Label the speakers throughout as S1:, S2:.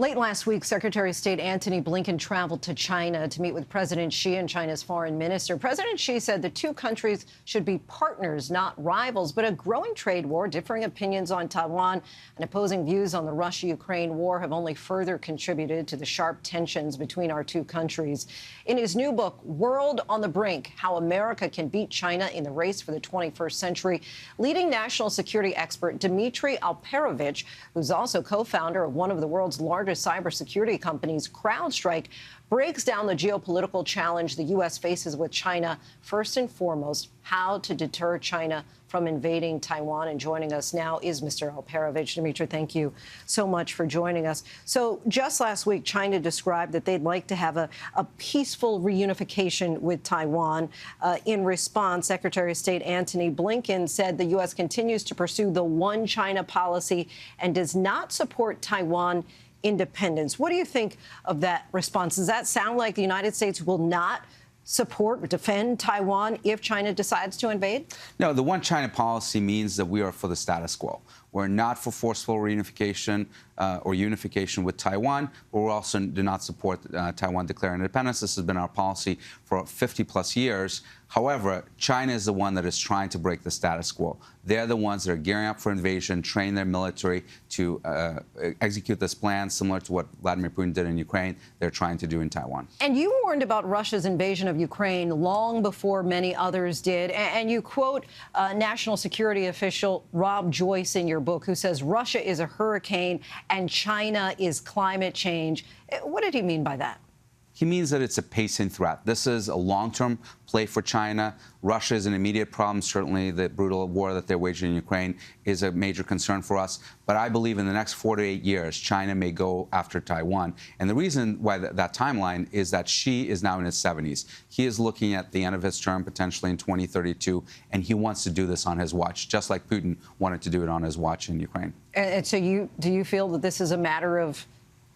S1: Late last week, Secretary of State Antony Blinken traveled to China to meet with President Xi and China's foreign minister. President Xi said the two countries should be partners, not rivals. But a growing trade war, differing opinions on Taiwan, and opposing views on the Russia-Ukraine war have only further contributed to the sharp tensions between our two countries. In his new book, World on the Brink, How America Can Beat China in the Race for the 21st Century, leading national security expert Dmitri Alperovitch, who's also co-founder of one of the world's largest cybersecurity companies, CrowdStrike, breaks down the geopolitical challenge the U.S. faces with China. First and foremost, how to deter China from invading Taiwan. And joining us now is Mr. Alperovitch. Dmitri, thank you so much for joining us. So just last week, China described that they'd like to have a peaceful reunification with Taiwan. In response, Secretary of State Antony Blinken said the U.S. continues to pursue the one China policy and does not support Taiwan independence. What do you think of that response? Does that sound like the United States will not support or defend Taiwan if China decides to invade?
S2: No, the one China policy means that we are for the status quo. We're not for forceful reunification or unification with Taiwan, but we also do not support Taiwan declaring independence. This has been our policy for 50-plus years. However, China is the one that is trying to break the status quo. They're the ones that are gearing up for invasion, train their military to execute this plan, similar to what Vladimir Putin did in Ukraine. They're trying to do in Taiwan. And
S1: you warned about Russia's invasion of Ukraine long before many others did. And you quote national security official Rob Joyce in your book, who says Russia is a hurricane and China is climate change. What did he mean by that?
S2: He means that it's a pacing threat. This is a long-term play for China. Russia is an immediate problem. Certainly, the brutal war that they're waging in Ukraine is a major concern for us. But I believe in the next 4 to 8 years, China may go after Taiwan. And the reason why that timeline is that Xi is now in his 70s. He is looking at the end of his term, potentially in 2032, and he wants to do this on his watch, just like Putin wanted to do it on his watch in Ukraine.
S1: And so do you feel that this is a matter of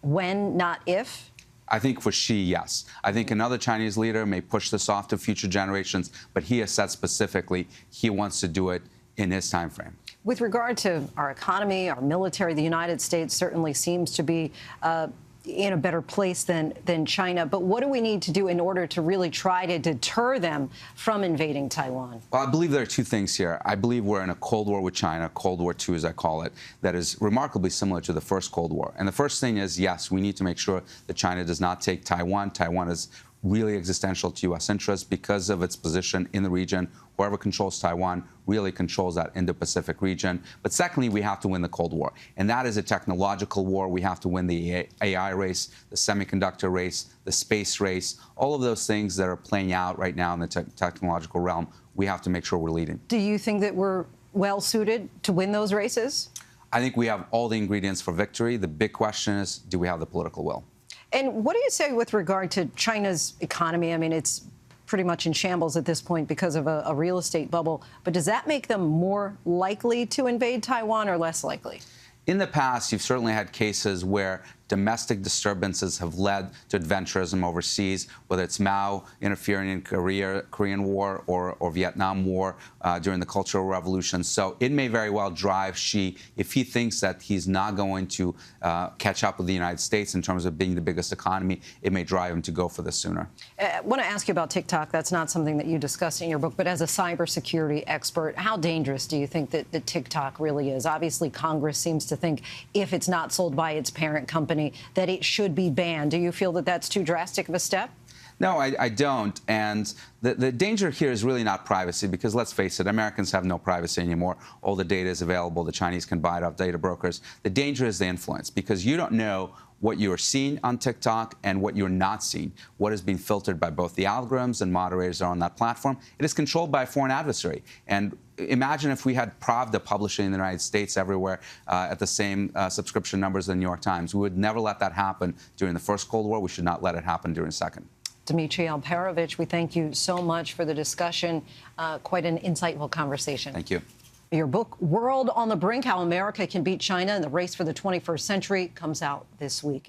S1: when, not if?
S2: I think for Xi, yes. I think another Chinese leader may push this off to future generations, but he has said specifically he wants to do it in his time frame.
S1: With regard to our economy, our military, the United States certainly seems to be in a better place than China. But what do we need to do in order to really try to deter them from invading Taiwan?
S2: Well, I believe there are two things here. I believe we're in a Cold War with China, Cold War II, as I call it, that is remarkably similar to the first Cold War. And the first thing is, yes, we need to make sure that China does not take Taiwan. Taiwan is really existential to U.S. interests because of its position in the region. Whoever controls Taiwan really controls that Indo-Pacific region. But secondly, we have to win the Cold War. And that is a technological war. We have to win the AI race, the semiconductor race, the space race, all of those things that are playing out right now in the technological realm. We have to make sure we're leading.
S1: Do you think that we're well-suited to win those races?
S2: I think we have all the ingredients for victory. The big question is, do we have the political will?
S1: And what do you say with regard to China's economy? I mean, it's pretty much in shambles at this point because of a real estate bubble. But does that make them more likely to invade Taiwan or less likely?
S2: In the past, you've certainly had cases where domestic disturbances have led to adventurism overseas, whether it's Mao interfering in Korean War or Vietnam War during the Cultural Revolution. So it may very well drive Xi, if he thinks that he's not going to catch up with the United States in terms of being the biggest economy, it may drive him to go for this sooner.
S1: I want to ask you about TikTok. That's not something that you discussed in your book, but as a cybersecurity expert, how dangerous do you think that TikTok really is? Obviously, Congress seems to think if it's not sold by its parent company, that it should be banned. Do you feel that that's too drastic of a step?
S2: No, I don't. And the danger here is really not privacy, because let's face it, Americans have no privacy anymore. All the data is available. The Chinese can buy it off data brokers. The danger is the influence, because you don't know what you are seeing on TikTok and what you're not seeing. What is being filtered by both the algorithms and moderators that are on that platform. It is controlled by a foreign adversary. And imagine if we had Pravda publishing in the United States everywhere at the same subscription numbers as the New York Times. We would never let that happen during the first Cold War. We should not let it happen during the second.
S1: Dmitri Alperovitch, we thank you so much for the discussion. Quite an insightful conversation.
S2: Thank you.
S1: Your book, World on the Brink, How America Can Beat China in the Race for the 21st Century, comes out this week.